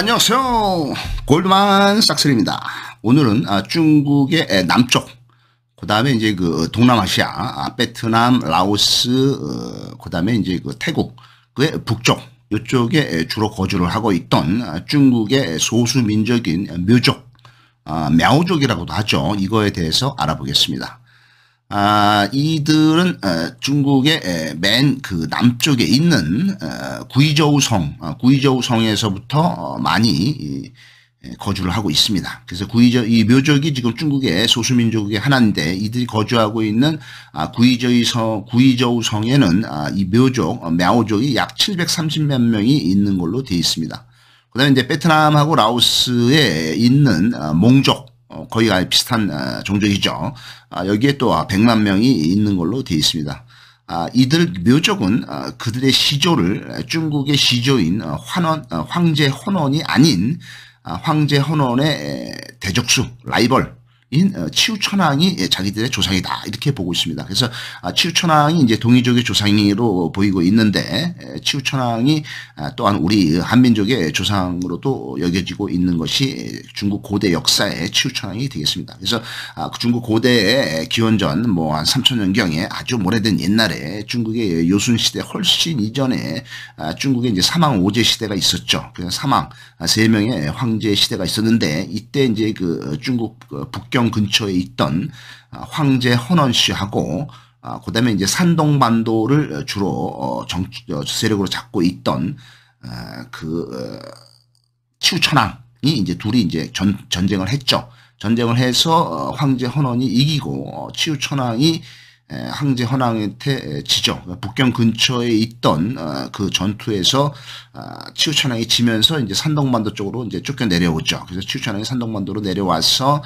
안녕하세요. 골드만삭스입니다. 오늘은 중국의 남쪽, 그 다음에 이제 그 동남아시아, 베트남, 라오스, 그 다음에 이제 그 태국, 그의 북쪽, 이쪽에 주로 거주를 하고 있던 중국의 소수민족인 묘족, мя오족이라고도 하죠. 이거에 대해서 알아보겠습니다. 이들은 중국의 맨 그 남쪽에 있는 구이저우성에서부터 많이 거주를 하고 있습니다. 그래서 이 묘족이 지금 중국의 소수민족의 하나인데, 이들이 거주하고 있는 구이저우성에는 이 묘족, мя오족이 약 730만 명이 있는 걸로 되어 있습니다. 그 다음에 이제 베트남하고 라오스에 있는 몽족, 거의 비슷한 종족이죠. 여기에 또 100만 명이 있는 걸로 되어 있습니다. 이들 묘족은 그들의 시조를 중국의 시조인 황제 헌원이 아닌 황제 헌원의 대적수, 라이벌인 치우천왕이 자기들의 조상이다, 이렇게 보고 있습니다. 그래서 치우천왕이 이제 동이족의 조상으로 보이고 있는데, 치우천왕이 또한 우리 한민족의 조상으로도 여겨지고 있는 것이 중국 고대 역사의 치우천왕이 되겠습니다. 그래서 중국 고대의 기원전 한 3000년경에 아주 오래된 옛날에 중국의 요순 시대 훨씬 이전에 중국에 이제 사망 5제 시대가 있었죠. 그래서 사망 3명의 황제 시대가 있었는데, 이때 이제 그 중국 북경 근처에 있던 황제 헌원 씨하고 그 다음에 이제 산동반도를 주로 세력으로 잡고 있던 치우천왕이 이제 둘이 이제 전쟁을 했죠. 전쟁을 해서 황제 헌원이 이기고 치우천왕이 황제 헌왕한테 지죠. 북경 근처에 있던 그 전투에서 치우천왕이 지면서 이제 산동반도 쪽으로 이제 쫓겨 내려오죠. 그래서 치우천왕이 산동반도로 내려와서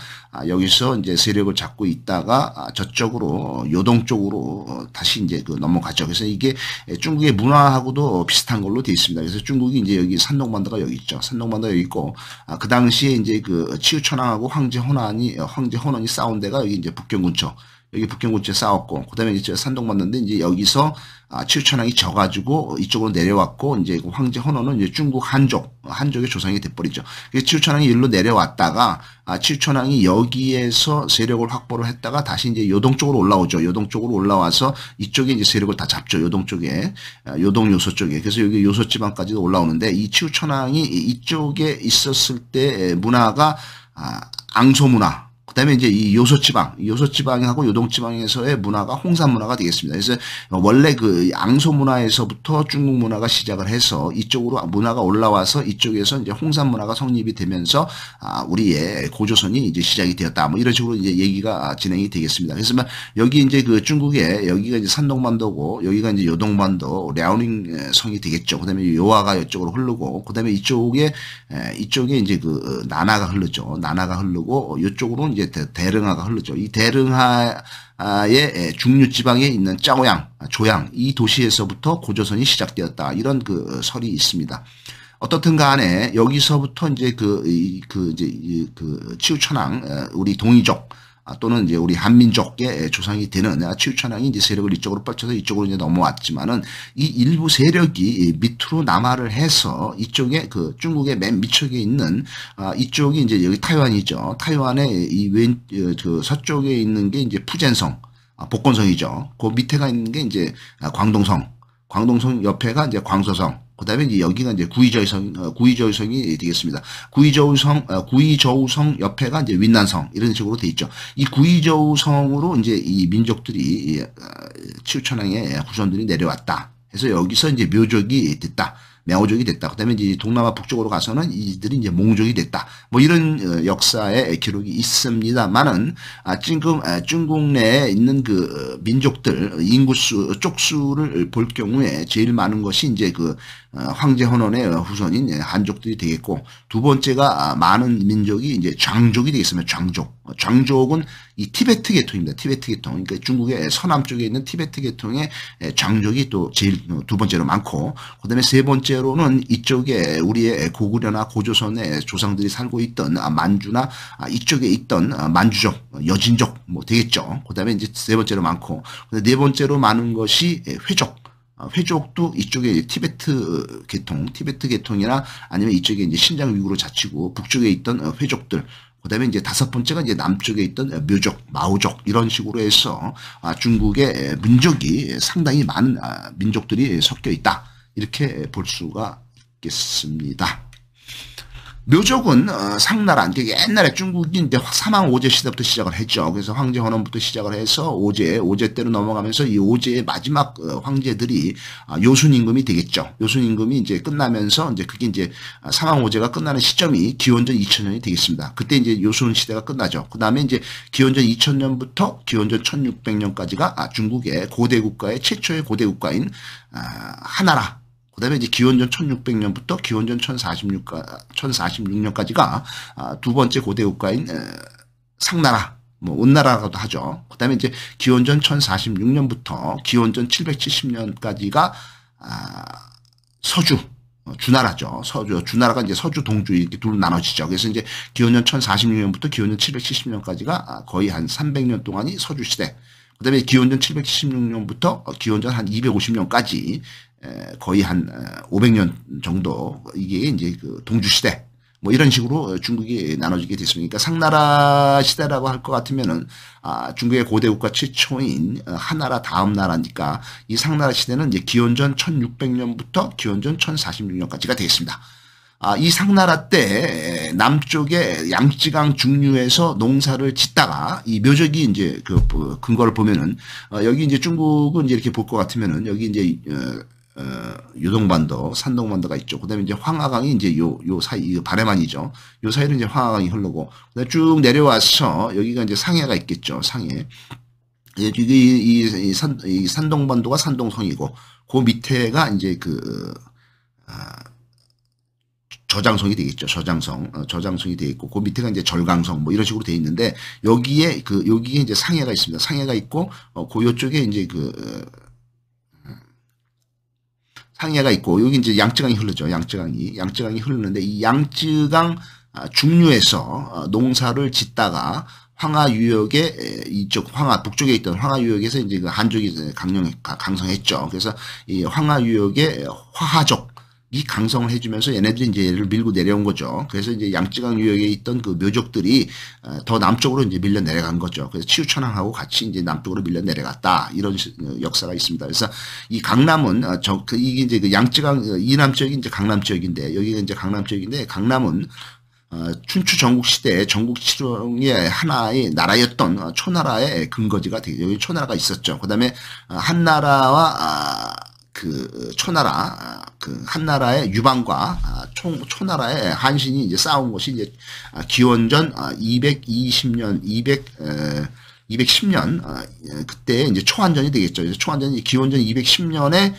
여기서 이제 세력을 잡고 있다가 저쪽으로 요동 쪽으로 다시 이제 넘어가죠. 그래서 이게 중국의 문화하고도 비슷한 걸로 되어 있습니다. 그래서 중국이 이제 여기 산동반도가 여기 있죠. 산동반도가 여기 있고, 그 당시에 이제 그 치우천왕하고 황제 헌원이 싸운 데가 여기 이제 북경 근처. 여기 북경 근처에 싸웠고, 그 다음에 이제 산동반도인데, 이제 여기서 치우천왕이 져가지고 이쪽으로 내려왔고, 이제 황제 헌원은 이제 중국 한족의 조상이 돼버리죠. 그래서 치우천왕이 일로 내려왔다가, 치우천왕이 여기에서 세력을 확보를 했다가 다시 이제 요동 쪽으로 올라오죠. 요동 쪽으로 올라와서 이쪽에 이제 세력을 다 잡죠. 요동 쪽에, 요동 요소 쪽에. 그래서 여기 요소 지방까지도 올라오는데, 이 치우천왕이 이쪽에 있었을 때 문화가 앙소 문화, 그 다음에 이제 이 요소지방하고 요동지방에서의 문화가 홍산 문화가 되겠습니다. 그래서 원래 그 앙소 문화에서부터 중국 문화가 시작을 해서 이쪽으로 문화가 올라와서 이쪽에서 이제 홍산 문화가 성립이 되면서 우리의 고조선이 이제 시작이 되었다. 이런 식으로 이제 얘기가 진행이 되겠습니다. 그래서 여기 이제 그 중국에 여기가 이제 산동반도고 여기가 이제 요동반도 랴오닝 성이 되겠죠. 그 다음에 요하가 이쪽으로 흐르고, 그 다음에 이쪽에 이제 그 나나가 흐르죠. 나나가 흐르고 이쪽으로 이제 대릉하가 흐르죠. 이 대릉하의 중류 지방에 있는 짜오양, 조양, 이 도시에서부터 고조선이 시작되었다. 이런 그 설이 있습니다. 어떻든 간에 여기서부터 이제 치우천왕, 우리 동이족 또는 이제 우리 한민족의 조상이 되는 치우천왕이 이제 세력을 이쪽으로 뻗쳐서 이쪽으로 이제 넘어왔지만은, 이 일부 세력이 밑으로 남하를 해서 이쪽에 그 중국의 맨 밑쪽에 있는 이쪽이 이제 여기 타이완이죠. 타이완의 이 서쪽에 있는 게 이제 푸젠성, 복건성이죠. 그 밑에가 있는 게 이제 광동성 옆에가 이제 광서성. 그 다음에 이제 여기가 이제 구이저우성이 되겠습니다. 구이저우성 옆에가 이제 윈난성, 이런 식으로 돼 있죠. 이 구이저우성으로 이제 이 민족들이, 치우천왕의 후손들이 내려왔다. 그래서 여기서 이제 묘족이 됐다. мя오족이 됐다. 그 다음에 이제 동남아 북쪽으로 가서는 이들이 이제 몽족이 됐다. 이런 역사의 기록이 있습니다만은, 지금 중국 내에 있는 그 민족들, 쪽수를 볼 경우에 제일 많은 것이 이제 그 황제 헌원의 후손인 한족들이 되겠고, 두 번째가 많은 민족이 이제 장족이 되겠습니다. 장족은 이 티베트 계통입니다. 티베트 계통. 그러니까 중국의 서남 쪽에 있는 티베트 계통의 장족이 또 제일 두 번째로 많고, 그 다음에 세 번째로는 이쪽에 우리의 고구려나 고조선의 조상들이 살고 있던 만주나 이쪽에 있던 만주족, 여진족 되겠죠. 그 다음에 이제 세 번째로 많고, 네 번째로 많은 것이 회족. 회족도 이쪽에 티베트 계통이나 아니면 이쪽에 이제 신장 위구르 자치구 북쪽에 있던 회족들, 그다음에 이제 다섯 번째가 이제 남쪽에 있던 묘족, 마오족 이런 식으로 해서 중국의 민족이 상당히 많은 민족들이 섞여 있다 이렇게 볼 수가 있겠습니다. 묘족은 상나라, 옛날에 중국이 이제 사망 오제 시대부터 시작을 했죠. 그래서 황제 헌원부터 시작을 해서 오제 때로 넘어가면서 이 오제의 마지막 황제들이 요순 임금이 되겠죠. 요순 임금이 이제 끝나면서 이제 그게 이제 사망 오제가 끝나는 시점이 기원전 2000년이 되겠습니다. 그때 이제 요순 시대가 끝나죠. 그 다음에 이제 기원전 2000년부터 기원전 1600년까지가 중국의 고대 국가의 최초의 고대 국가인 하나라. 그 다음에 이제 기원전 1600년부터 기원전 1046년까지가 두 번째 고대 국가인 상나라, 뭐 온나라라고도 하죠. 그 다음에 이제 기원전 1046년부터 기원전 770년까지가 서주, 주나라죠. 주나라가 이제 서주, 동주 이렇게 둘로 나눠지죠. 그래서 이제 기원전 1046년부터 기원전 770년까지가 거의 한 300년 동안이 서주 시대. 그 다음에 기원전 776년부터 기원전 한 250년까지 거의 한 500년 정도 이게 이제 그 동주 시대 뭐 이런 식으로 중국이 나눠지게 됐습니다. 그러니까 상나라 시대라고 할 것 같으면은 중국의 고대 국가 최초인 하나라 다음 나라니까 이 상나라 시대는 이제 기원전 1600년부터 기원전 1046년까지가 되겠습니다. 이 상나라 때 남쪽의 양쯔강 중류에서 농사를 짓다가 이 묘적이 이제 그 근거를 보면은 여기 이제 중국은 이제 이렇게 볼 것 같으면은 여기 이제 요동반도, 산동반도가 있죠. 그 다음에 이제 황하강이 이제 요 사이, 반해만이죠. 요 사이로 이제 황하강이 흐르고, 그다음에 쭉 내려와서 여기가 이제 상해가 있겠죠. 상해. 이 산동반도가 산동성이고, 그 밑에가 이제 저장성이 되겠죠. 저장성이 되어 있고, 그 밑에가 이제 절강성, 뭐 이런 식으로 되어 있는데, 여기에 이제 상해가 있습니다. 상해가 있고, 요쪽에 이제 상해가 있고 여기 이제 양쯔강이 흐르죠. 양쯔강이 흐르는데 이 양쯔강 중류에서 농사를 짓다가 황하 유역에 북쪽에 있던 황하 유역에서 이제 그 한족이 강성했죠. 그래서 이 황하 유역의 화하족 이 강성을 해주면서 얘네들이 이제 얘를 밀고 내려온 거죠. 그래서 이제 양쯔강 유역에 있던 그 묘족들이 더 남쪽으로 이제 밀려 내려간 거죠. 그래서 치우천왕하고 같이 이제 남쪽으로 밀려 내려갔다. 이런 역사가 있습니다. 그래서 이 강남은 이게 이제 그 양쯔강 이남 지역이 이제 강남 지역인데 여기가 이제 강남 지역인데 강남은 춘추 전국 시대 전국 칠흥의 하나의 나라였던 초나라의 근거지가 되죠. 여기 초나라가 있었죠. 그다음에 한나라와 한나라의 유방과 초나라의 한신이 이제 싸운 것이 이제 기원전 210년 그때 이제 초한전이 되겠죠. 초한전이 기원전 210년에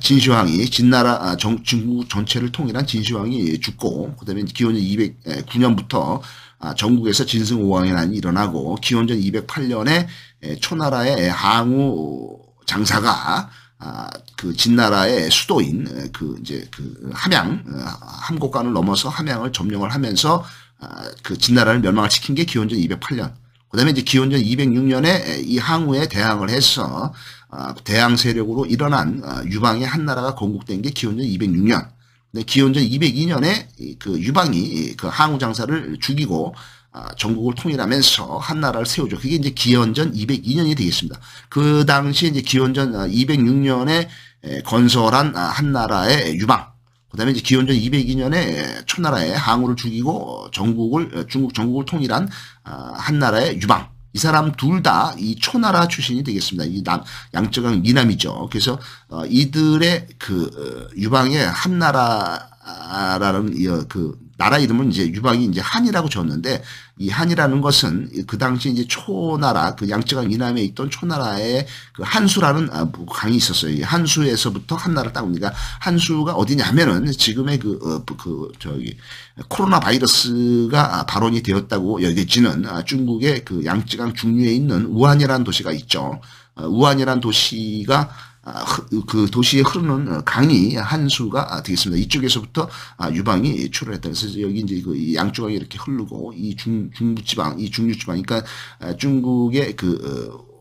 진시황이 중국 전체를 통일한 진시황이 죽고 그다음에 기원전 209년부터 전국에서 진승오왕의 난이 일어나고 기원전 208년에 초나라의 항우 장사가 진나라의 수도인 함곡간을 넘어서 함양을 점령을 하면서 진나라를 멸망을 시킨 게 기원전 208년. 그다음에 이제 기원전 206년에 이 항우에 대항을 해서 대항 세력으로 일어난 유방의 한나라가 건국된 게 기원전 206년. 근데 기원전 202년에 유방이 항우 장사를 죽이고 전국을 통일하면서 한나라를 세우죠. 그게 이제 기원전 202년이 되겠습니다. 그 당시에 이제 기원전 206년에 건설한 한나라의 유방, 그 다음에 이제 기원전 202년에 초나라의 항우를 죽이고 중국 전국을 통일한 한나라의 유방. 이 사람 둘 다 이 초나라 출신이 되겠습니다. 이 양쯔강 이남이죠. 그래서 이들의 유방의 한나라라는 나라 이름은 이제 유방이 이제 한이라고 지었는데 이 한이라는 것은 그 당시 이제 초나라 양쯔강 이남에 있던 초나라의 한수라는 강이 있었어요. 이 한수에서부터 한나라를 따고 그러니까 한수가 어디냐면은 지금의 코로나 바이러스가 발원이 되었다고 여겨지는 중국의 양쯔강 중류에 있는 우한이라는 도시가 있죠. 우한이라는 도시가 그 도시에 흐르는 강이 한수가 되겠습니다. 이쪽에서부터 유방이 출현했다. 그래서 여기 이제 이 양쯔강이 이렇게 흐르고 이 중류지방, 그러니까 중국의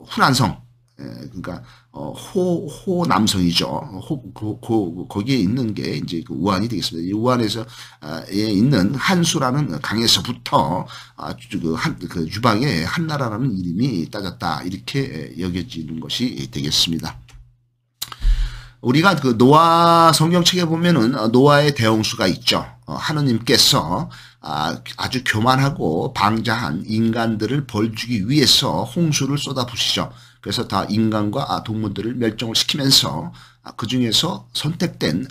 후난성, 그러니까 호남성이죠. 거기에 있는 게 이제 그 우한이 되겠습니다. 이 우한에서 에 있는 한수라는 강에서부터 그 유방의 한나라라는 이름이 따졌다 이렇게 여겨지는 것이 되겠습니다. 우리가 그 노아 성경책에 보면은 노아의 대홍수가 있죠. 하느님께서 아주 교만하고 방자한 인간들을 벌주기 위해서 홍수를 쏟아부으시죠. 그래서 다 인간과 동물들을 멸종을 시키면서 그 중에서 선택된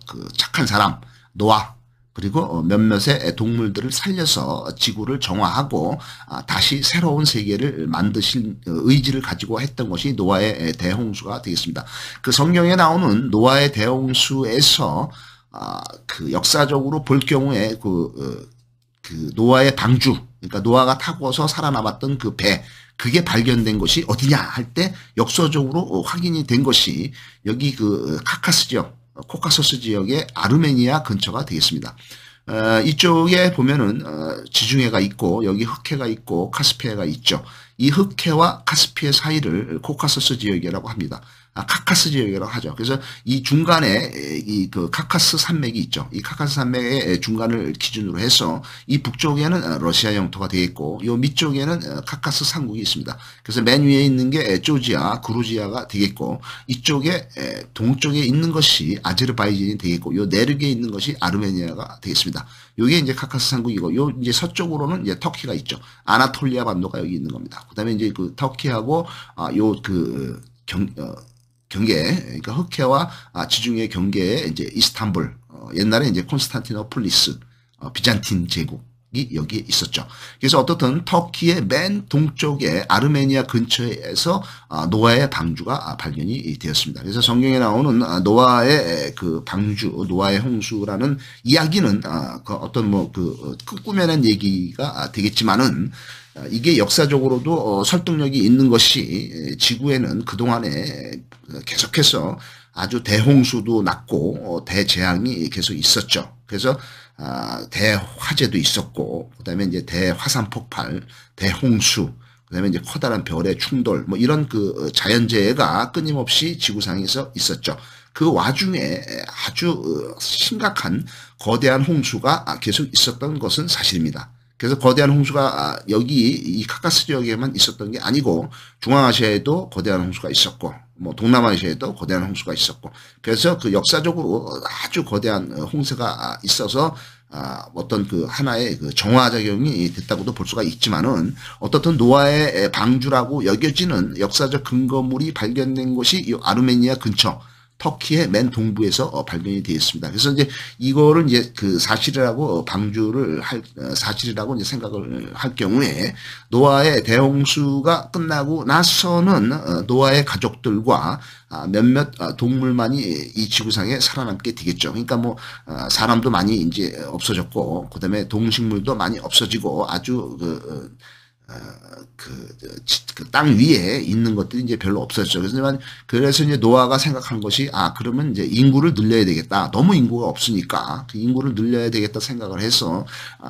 그 착한 사람 노아 그리고 몇몇의 동물들을 살려서 지구를 정화하고 다시 새로운 세계를 만드실 의지를 가지고 했던 것이 노아의 대홍수가 되겠습니다. 그 성경에 나오는 노아의 대홍수에서 그 역사적으로 볼 경우에 그 노아의 방주, 그러니까 노아가 타고서 살아남았던 그 배, 그게 발견된 것이 어디냐 할 때 역사적으로 확인이 된 것이 여기 그 카카스 지역, 코카소스 지역의 아르메니아 근처가 되겠습니다. 이쪽에 보면은 지중해가 있고 여기 흑해가 있고 카스피해가 있죠. 이 흑해와 카스피해 사이를 코카소스 지역이라고 합니다. 카카스 지역이라고 하죠. 그래서 이 중간에 이 그 카카스 산맥이 있죠. 이 카카스 산맥의 중간을 기준으로 해서 이 북쪽에는 러시아 영토가 되겠고 이 밑쪽에는 카카스 산국이 있습니다. 그래서 맨 위에 있는 게 조지아, 그루지아가 되겠고 이쪽에 동쪽에 있는 것이 아제르바이잔이 되겠고 이 내륙에 있는 것이 아르메니아가 되겠습니다. 요게 이제 카카스 산국이고 요 이제 서쪽으로는 이제 터키가 있죠. 아나톨리아 반도가 여기 있는 겁니다. 그다음에 이제 그 터키하고 경계, 그러니까 흑해와 지중해 경계에 이제 이스탄불, 옛날에 이제 콘스탄티노폴리스, 비잔틴 제국이 여기에 있었죠. 그래서 어떻든 터키의 맨 동쪽에 아르메니아 근처에서 노아의 방주가 발견이 되었습니다. 그래서 성경에 나오는 노아의 그 방주, 노아의 홍수라는 이야기는 그 어떤 뭐 그 꾸며낸 얘기가 되겠지만은 이게 역사적으로도 설득력이 있는 것이 지구에는 그동안에 계속해서 아주 대홍수도 났고 대재앙이 계속 있었죠. 그래서 대화재도 있었고 그다음에 이제 대화산 폭발, 대홍수, 그다음에 이제 커다란 별의 충돌 뭐 이런 그 자연재해가 끊임없이 지구상에서 있었죠. 그 와중에 아주 심각한 거대한 홍수가 계속 있었던 것은 사실입니다. 그래서 거대한 홍수가 여기 이 카카스 지역에만 있었던 게 아니고 중앙아시아에도 거대한 홍수가 있었고 뭐 동남아시아에도 거대한 홍수가 있었고 그래서 그 역사적으로 아주 거대한 홍수가 있어서 어떤 그 하나의 그 정화작용이 됐다고도 볼 수가 있지만은 어떻든 노아의 방주라고 여겨지는 역사적 근거물이 발견된 곳이 이 아르메니아 근처 터키의 맨 동부에서 발견이 되어 있습니다. 그래서 이제 이거를 이제 그 사실이라고 방주를 사실이라고 이제 생각을 할 경우에 노아의 대홍수가 끝나고 나서는 노아의 가족들과 몇몇 동물만이 이 지구상에 살아남게 되겠죠. 그러니까 뭐 사람도 많이 이제 없어졌고 그다음에 동식물도 많이 없어지고 아주 그 땅 위에 있는 것들이 이제 별로 없었죠. 그래서 이제 노아가 생각한 것이 그러면 이제 인구를 늘려야 되겠다. 너무 인구가 없으니까 그 인구를 늘려야 되겠다 생각을 해서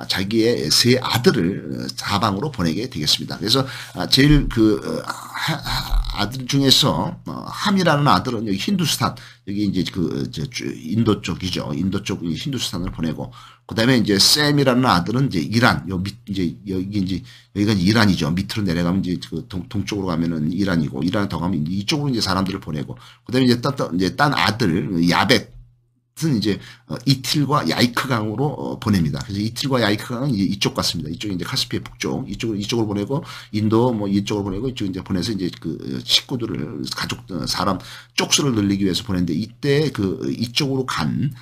자기의 세 아들을 사방으로 보내게 되겠습니다. 그래서 제일 그 아들 중에서 함이라는 아들은 여기 힌두스탄 여기 이제 그 인도 쪽이죠. 인도 쪽 힌두스탄을 보내고 그다음에 이제 셈이라는 아들은 이제 이란 이제 여기가 이제 이란이죠. 밑으로 내려가면 이제 그 동쪽으로 가면은 이란이고 이란 더 가면 이쪽으로 이제 사람들을 보내고 그다음에 이제 딴 아들 야벳은 이제 이틸과 야이크 강으로 보냅니다. 그래서 이틸과 야이크 강은 이제 이쪽 같습니다. 이쪽이 이제 카스피해 북쪽 이쪽으로 보내고 인도 뭐 이쪽으로 보내고 이쪽 이제 보내서 이제 그 식구들을 가족 사람 쪽수를 늘리기 위해서 보냈는데 이때 그 이쪽으로 간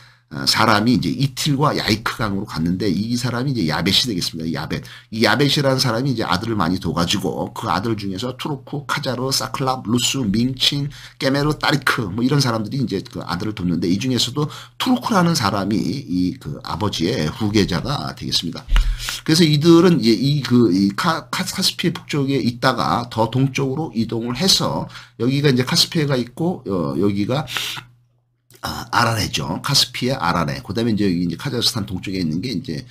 사람이 이제 이틸과 야이크 강으로 갔는데 이 사람이 이제 야벳이 되겠습니다. 야벳. 이 야벳이라는 사람이 이제 아들을 많이 둬가지고 그 아들 중에서 투르크, 카자르, 사클랍, 루스, 밍친, 깨메르, 따리크 뭐 이런 사람들이 이제 그 아들을 돕는데 이 중에서도 투르크라는 사람이 이 그 아버지의 후계자가 되겠습니다. 그래서 이들은 이제 이 카스피해 북쪽에 있다가 더 동쪽으로 이동을 해서 여기가 이제 카스피해가 있고 여기가 아라레죠. 카스피해 아라레. 그다음에 이제 여기 이제 카자흐스탄 동쪽에 있는 게 이제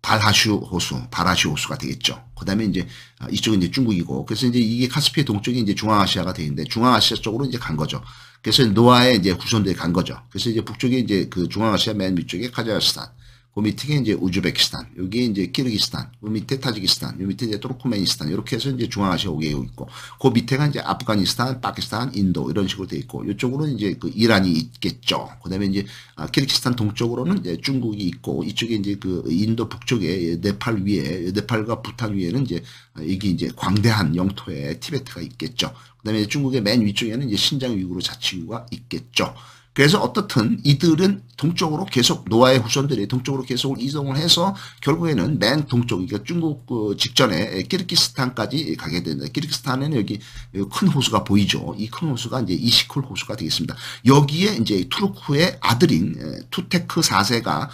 바라시 호수가 되겠죠. 그다음에 이제 이쪽은 이제 중국이고, 그래서 이제 이게 카스피의 동쪽이 이제 중앙아시아가 돼 있는데 중앙아시아 쪽으로 이제 간 거죠. 그래서 노아의 이제 후손들이 간 거죠. 그래서 이제 북쪽에 이제 그 중앙아시아 맨 위쪽에 카자흐스탄, 그 밑에 이제 우즈베키스탄, 여기에 이제 키르기스탄, 그 밑에 타지키스탄, 요 밑에 이제 투르크메니스탄, 이렇게 해서 이제 중앙아시아 5개국 있고, 그 밑에가 이제 아프가니스탄, 파키스탄, 인도, 이런 식으로 돼 있고, 이쪽으로는 이제 그 이란이 있겠죠. 그 다음에 이제 키르기스탄 동쪽으로는 이제 중국이 있고, 이쪽에 이제 그 인도 북쪽에 네팔 위에, 네팔과 부탄 위에는 이제 이게 이제 광대한 영토에 티베트가 있겠죠. 그 다음에 중국의 맨 위쪽에는 이제 신장 위구르 자치구가 있겠죠. 그래서 어떻든 이들은 동쪽으로 계속 노아의 후손들이 동쪽으로 계속 이동을 해서 결국에는 맨 동쪽, 그러니까 중국 그 직전에 키르기스탄까지 가게 됩니다. 키르기스탄에는 여기 큰 호수가 보이죠. 이 큰 호수가 이제 이시쿨 호수가 되겠습니다. 여기에 이제 투르크의 아들인 투테크 4세가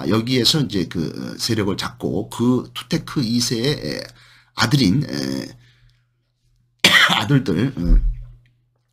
여기에서 이제 그 세력을 잡고, 그 투테크 2세의 아들인 아들들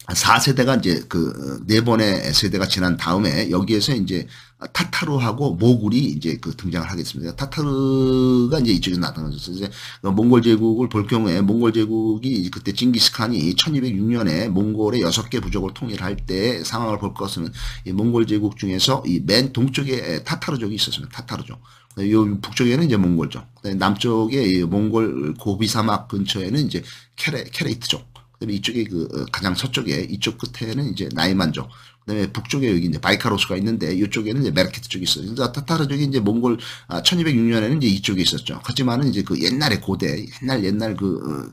4세대가 이제 그 4번의 세대가 지난 다음에 여기에서 이제 타타르하고 모굴이 이제 그 등장을 하겠습니다. 타타르가 이제 이쪽에서 나타나서 이제 몽골 제국을 볼 경우에, 몽골 제국이 그때 징기스칸이 1206년에 몽골의 6개 부족을 통일할 때 상황을 볼 것은, 이 몽골 제국 중에서 이 맨 동쪽에 타타르족이 있었습니다. 타타르족. 요 북쪽에는 이제 몽골족, 남쪽에 이 몽골 고비 사막 근처에는 이제 케레이트족, 그다음에 이쪽에 그 가장 서쪽에 이쪽 끝에는 이제 나이만족, 그다음에 북쪽에 여기 이제 바이카로스가 있는데 이쪽에는 이제 메르케트 쪽이 있어요. 그러니까 타타르족이 이제 몽골 1206년에는 이제 이쪽에 있었죠. 하지만은 이제 그 옛날의 고대 옛날 그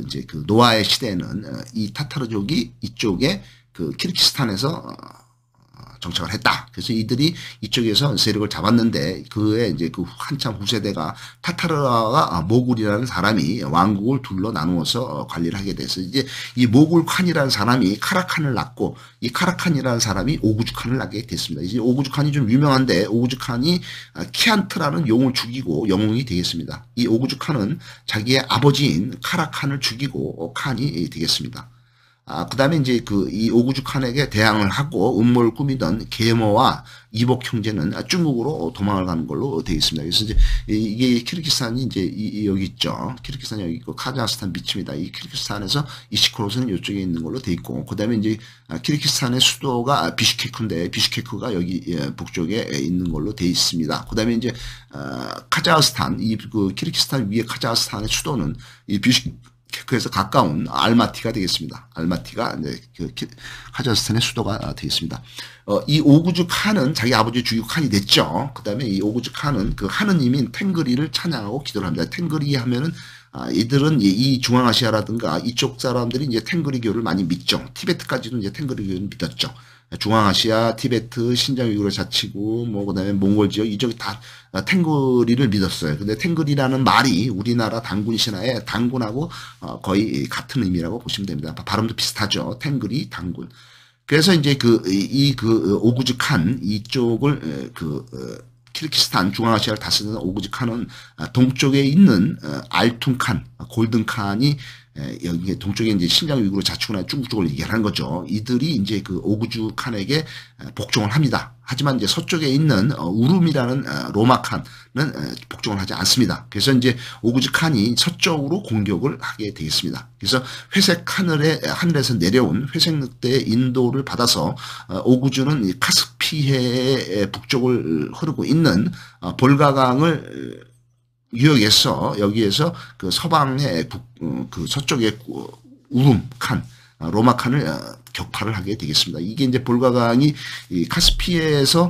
이제 그 노아의 시대에는 이 타타르족이 이쪽에 그 키르기스탄에서 정착을 했다. 그래서 이들이 이쪽에서 세력을 잡았는데, 그에 이제 그 한참 후세대가 타타르와 모굴이라는 사람이 왕국을 둘로 나누어서 관리를 하게 돼서, 이제 이 모굴칸이라는 사람이 카라칸을 낳고, 이 카라칸이라는 사람이 오구즈칸을 낳게 됐습니다. 이제 오구즈칸이 좀 유명한데, 오구즈칸이 키안트라는 용을 죽이고 영웅이 되겠습니다. 이 오구즈칸은 자기의 아버지인 카라칸을 죽이고 칸이 되겠습니다. 그 다음에 이제 이 오구즈 칸에게 대항을 하고 음모를 꾸미던 계모와 이복 형제는 중국으로 도망을 가는 걸로 되어 있습니다. 그래서 이제 이게 키르기스탄이 이제 여기 있죠. 키르기스탄이 여기 있고 카자흐스탄 밑입니다. 이 키르기스탄에서 이시크로스는 이쪽에 있는 걸로 되어 있고, 그 다음에 이제 키르기스탄의 수도가 비슈케크인데 비슈케크가 여기 북쪽에 있는 걸로 되어 있습니다. 그 다음에 이제 카자흐스탄, 그 키르기스탄 위에 카자흐스탄의 수도는 이 비슈케크에서 가까운 알마티가 되겠습니다. 알마티가 이제 그 카자흐스탄의 수도가 되겠습니다. 이 오구즈 칸은 자기 아버지 죽이고 칸이 됐죠. 그 다음에 이 오구즈 칸은 그 하느님인 탱그리를 찬양하고 기도를 합니다. 탱그리 하면은 이들은 이 중앙아시아라든가 이쪽 사람들이 이제 탱그리교를 많이 믿죠. 티베트까지도 이제 탱그리교를 믿었죠. 중앙아시아, 티베트, 신장 위구르 자치구, 뭐 그다음에 몽골 지역 이쪽이 다 탱그리를 믿었어요. 근데 탱그리라는 말이 우리나라 단군 신화의 단군하고 거의 같은 의미라고 보시면 됩니다. 발음도 비슷하죠. 탱그리, 단군. 그래서 이제 그 오구즈 칸 이쪽을 키르기스탄 중앙아시아를 다스리는 오구즈 칸은 동쪽에 있는 알툰 칸, 골든 칸이 여기 동쪽에 이제 신장 위구르 자치구나 중국 쪽을 얘기하는 거죠. 이들이 이제 그 오구즈 칸에게 복종을 합니다. 하지만 이제 서쪽에 있는 우룸이라는 로마 칸은 복종을 하지 않습니다. 그래서 이제 오구즈 칸이 서쪽으로 공격을 하게 되겠습니다. 그래서 회색 하늘에서 내려온 회색 늑대의 인도를 받아서 오구즈는 카스피해의 북쪽을 흐르고 있는 볼가강을 유역에서 여기에서 그 서방의 그 서쪽의 우룸 칸, 로마 칸을 격파를 하게 되겠습니다. 이게 이제 볼가강이 이 카스피해가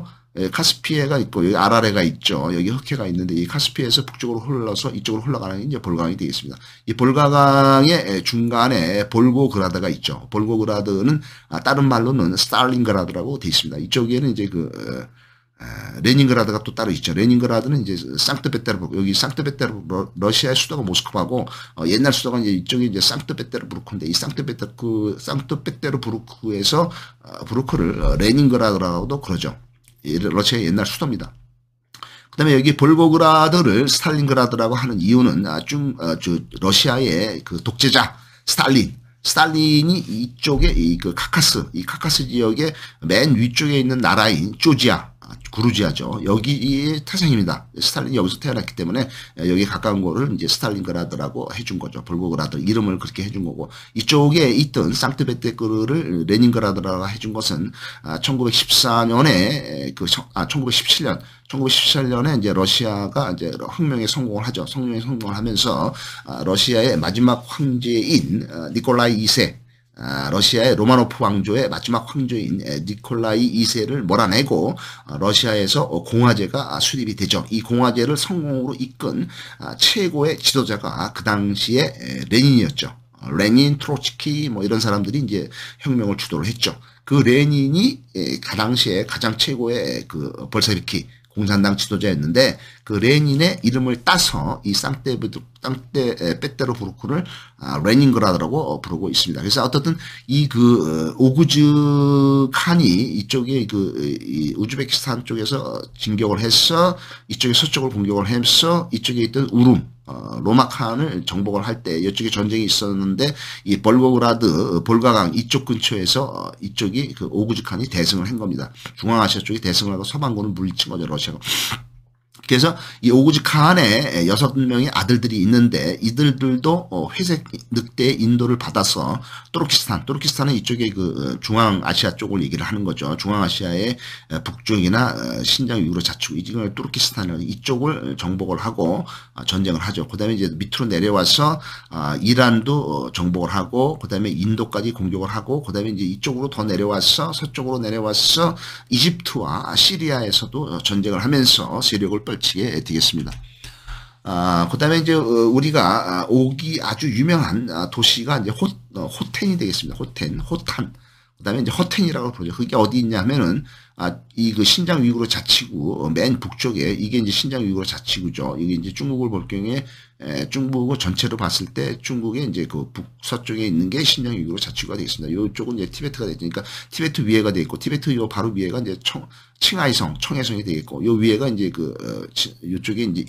있고 여기 아라레가 있죠. 여기 흑해가 있는데 이 카스피해에서 북쪽으로 흘러서 이쪽으로 흘러가는 게 이제 볼가강이 되겠습니다. 이 볼가강의 중간에 볼고그라드가 있죠. 볼고그라드는 다른 말로는 스탈린그라드라고 되어 있습니다. 이쪽에는 이제 레닌그라드가 또 따로 있죠. 레닌그라드는 이제 상트페테르부르크, 여기 상트페테르부르크, 러시아의 수도가 모스크바고, 옛날 수도가 이제 이쪽이 이제 상트페테르부르크인데, 이 상트페테르부르크에서, 부르크를 레닌그라드라고도 그러죠. 러시아의 옛날 수도입니다. 그 다음에 여기 볼고그라드를 스탈린그라드라고 하는 이유는, 러시아의 그 독재자, 스탈린이 이쪽에 이 카카스 지역의 맨 위쪽에 있는 나라인 구루지아죠. 여기 태생입니다. 스탈린이 여기서 태어났기 때문에 여기 가까운 거를 이제 스탈린그라드라고 해준 거죠. 볼고그라드 이름을 그렇게 해준 거고, 이쪽에 있던 상트페테르부르크를 레닌그라드라고 해준 것은 1914년에 1917년에 이제 러시아가 이제 혁명에 성공을 하죠. 혁명에 성공을 하면서 러시아의 마지막 황제인 니콜라이 2세, 러시아의 로마노프 왕조의 마지막 황제인 니콜라이 2세를 몰아내고 러시아에서 공화제가 수립이 되죠. 이 공화제를 성공으로 이끈 최고의 지도자가 그 당시에 레닌이었죠. 레닌, 트로츠키 뭐 이런 사람들이 이제 혁명을 주도를 했죠. 그 레닌이 그 당시에 가장 최고의 그 볼셰비키 공산당 지도자였는데, 그 레닌의 이름을 따서 이 상트페테르부르크를 레닌그라드라고 부르고 있습니다. 그래서 어떻든 이 그 오구즈 칸이 이쪽에 이 우즈베키스탄 쪽에서 진격을 해서 이쪽에 서쪽을 공격을 해서 이쪽에 있던 우룸 로마칸을 정복을 할 때 이쪽에 전쟁이 있었는데, 이 볼고그라드 볼가강 이쪽 근처에서 이쪽이 그 오구즈칸이 대승을 한 겁니다. 중앙아시아 쪽이 대승을 하고 서방군을 물리친 거죠, 러시아가. 그래서 이 오구즈칸에 6명의 아들들이 있는데, 이들도 회색 늑대의 인도를 받아서 투르키스탄은 이쪽에 그 중앙아시아 쪽을 얘기를 하는 거죠. 중앙아시아의 북쪽이나 신장 위구르 자치구, 이걸 투르키스탄을 이쪽을 정복을 하고 전쟁을 하죠. 그 다음에 이제 밑으로 내려와서 이란도 정복을 하고, 그 다음에 인도까지 공격을 하고, 그 다음에 이제 이쪽으로 더 내려와서 서쪽으로 내려와서 이집트와 시리아에서도 전쟁을 하면서 세력을 펼치게 되겠습니다. 그 다음에 이제 우리가 오기 아주 유명한 도시가 이제 호텐이 되겠습니다. 호탄. 그 다음에 이제 허텐이라고 부르죠. 그게 어디 있냐 하면은, 이 그 신장 위구르 자치구 맨 북쪽에 이게 이제 신장 위구르 자치구죠. 이게 이제 중국을 볼 경우에 중국을 전체로 봤을 때 중국의 이제 그 북서쪽에 있는 게 신장 위구르 자치구가 되겠습니다. 이쪽은 이제 티베트가 되니까 티베트 위에가 돼 있고, 티베트 요 바로 위에가 이제 청해성이 되겠고, 요 위에가 이제 요쪽에 이제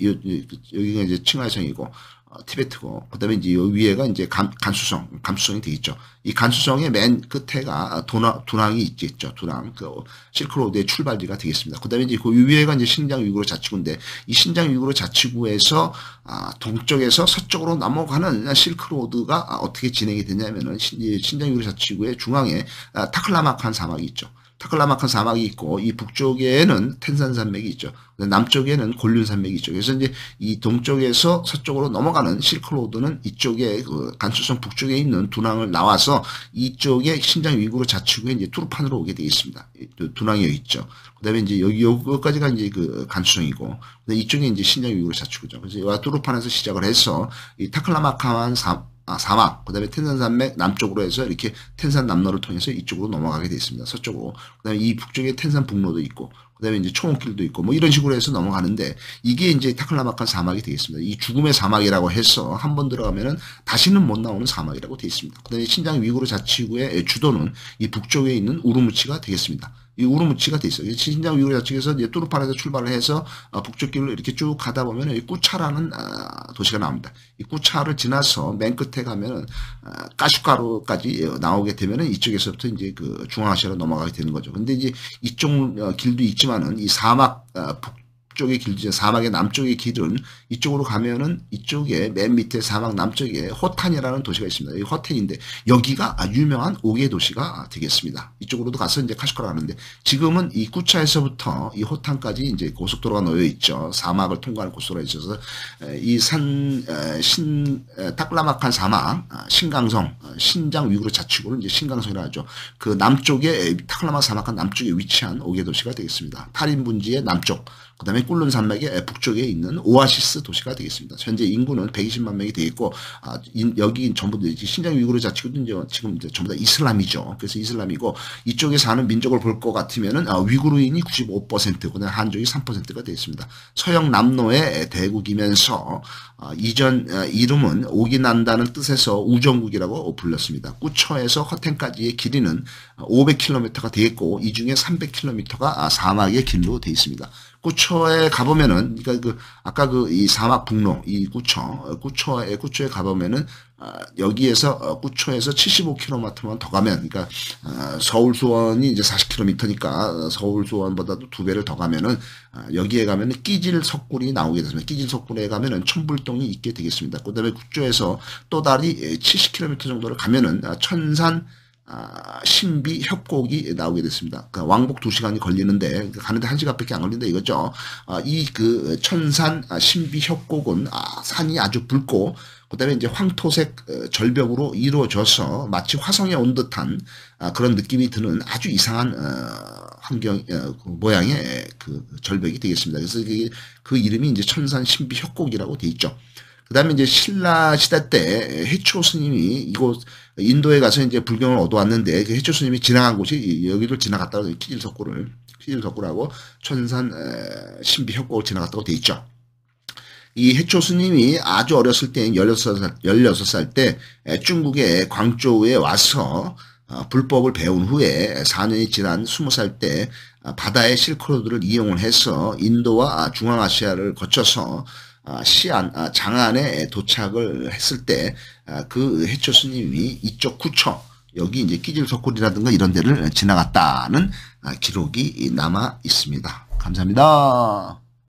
여기가 이제 칭하이성이고, 티베트고, 그 다음에 이제 요 위에가 이제 감수성이 되겠죠. 이 감수성의 맨 끝에가 두낭이 있겠죠. 두낭, 그 실크로드의 출발지가 되겠습니다. 그 다음에 이제 그 위에가 이제 신장 위구르 자치구인데, 이 신장 위구르 자치구에서 동쪽에서 서쪽으로 넘어가는 실크로드가 어떻게 진행이 되냐면은, 신장 위구르 자치구의 중앙에 타클라마칸 사막이 있죠. 타클라마칸 사막이 있고, 이 북쪽에는 텐산 산맥이 있죠. 남쪽에는 골륜 산맥이 있죠. 그래서 이제 이 동쪽에서 서쪽으로 넘어가는 실크로드는 이쪽에 그 간수성 북쪽에 있는 두낭을 나와서 이쪽에 신장 위구르 자치구에 이제 투르판으로 오게 되어 있습니다. 두낭이 여기 있죠. 그다음에 이제 여기까지가 이제 그 간수성이고, 이쪽에 이제 신장 위구르 자치구죠. 그래서 여기 투르판에서 시작을 해서 이 타클라마칸 사막, 그 다음에 텐산산맥 남쪽으로 해서 이렇게 텐산 남로를 통해서 이쪽으로 넘어가게 되어 있습니다. 서쪽으로. 그 다음에 이 북쪽에 텐산 북로도 있고, 그 다음에 이제 초원길도 있고, 뭐 이런 식으로 해서 넘어가는데, 이게 이제 타클라마칸 사막이 되겠습니다. 이 죽음의 사막이라고 해서 한 번 들어가면은 다시는 못 나오는 사막이라고 되어 있습니다. 그 다음에 신장 위구르 자치구의 주도는 이 북쪽에 있는 우르무치가 되겠습니다. 이 우르무치가 돼 있어요. 신장 위구르 자치구에서 이제 투르판에서 출발을 해서 북쪽 길로 이렇게 쭉 가다 보면 이 꾸차라는 도시가 나옵니다. 이 꾸차를 지나서 맨 끝에 가면은 까슈가루까지 나오게 되면은 이쪽에서부터 이제 그 중앙아시아로 넘어가게 되는 거죠. 근데 이제 이쪽 길도 있지만은 이 사막 북쪽의 길이죠. 사막의 남쪽의 길은 이쪽으로 가면은 이쪽에 맨 밑에 사막 남쪽에 호탄이라는 도시가 있습니다. 이 호탄인데 여기가 유명한 5개 도시가 되겠습니다. 이쪽으로도 가서 이제 카슈카를 하는데, 지금은 이 꾸차에서부터 이 호탄까지 이제 고속도로가 놓여 있죠. 사막을 통과하는 고속도로가 있어서 이 타클라마칸 사막, 신강성, 신장 위구르 자치구를 이제 신강성이라 하죠. 그 남쪽에 타클라마칸 사막한 남쪽에 위치한 5개 도시가 되겠습니다. 타린 분지의 남쪽, 그 다음에 꿀룬 산맥의 북쪽에 있는 오아시스 도시가 되겠습니다. 현재 인구는 120만 명이 되어 있고, 여기 전부 신장 위구르 자치구도 지금 이제 전부 다 이슬람이죠. 그래서 이슬람이고, 이쪽에 사는 민족을 볼 것 같으면은 위구르인이 95%, 그다음 한족이 3%가 되어 있습니다. 서영 남로의 대국이면서 이전 이름은 옥이 난다는 뜻에서 우정국이라고 불렸습니다. 꾸처에서 허텐까지의 길이는 500km가 되겠고, 이 중에 300km가 사막의 길로 되어 있습니다. 꾸처에 가보면은, 그러니까 아까 이 사막 북로, 이 꾸처에 가보면은 여기에서 꾸초에서 75km만 더 가면, 그러니까 서울 수원이 이제 40km니까 서울 수원보다도 2배를 더 가면은 여기에 가면은 끼질 석굴이 나오게 됐습니다. 끼질 석굴에 가면은 천불동이 있게 되겠습니다. 그다음에 꾸초에서 또 다리 70km 정도를 가면은 천산 신비 협곡이 나오게 됐습니다. 그러니까 왕복 2시간이 걸리는데 가는데 1시간밖에 안 걸린다 이거죠. 이 그 천산 신비 협곡은 산이 아주 붉고 그다음에 이제 황토색 절벽으로 이루어져서 마치 화성에 온 듯한 그런 느낌이 드는 아주 이상한 환경 모양의 그 절벽이 되겠습니다. 그래서 그 이름이 이제 천산 신비 협곡이라고 돼 있죠. 그 다음에 이제 신라 시대 때 해초 스님이 이곳 인도에 가서 이제 불경을 얻어왔는데 그 해초 스님이 지나간 곳이 여기를 지나갔다고 키질석굴하고 천산 신비 협곡을 지나갔다고 돼 있죠. 이 해초 스님이 아주 어렸을 때 16살 때 중국의 광저우에 와서 불법을 배운 후에 4년이 지난 20살 때 바다의 실크로드를 이용을 해서 인도와 중앙아시아를 거쳐서 장안에 도착을 했을 때 그 해초 스님이 이쪽 구처 여기 이제 끼질석굴이라든가 이런 데를 지나갔다는 기록이 남아 있습니다. 감사합니다.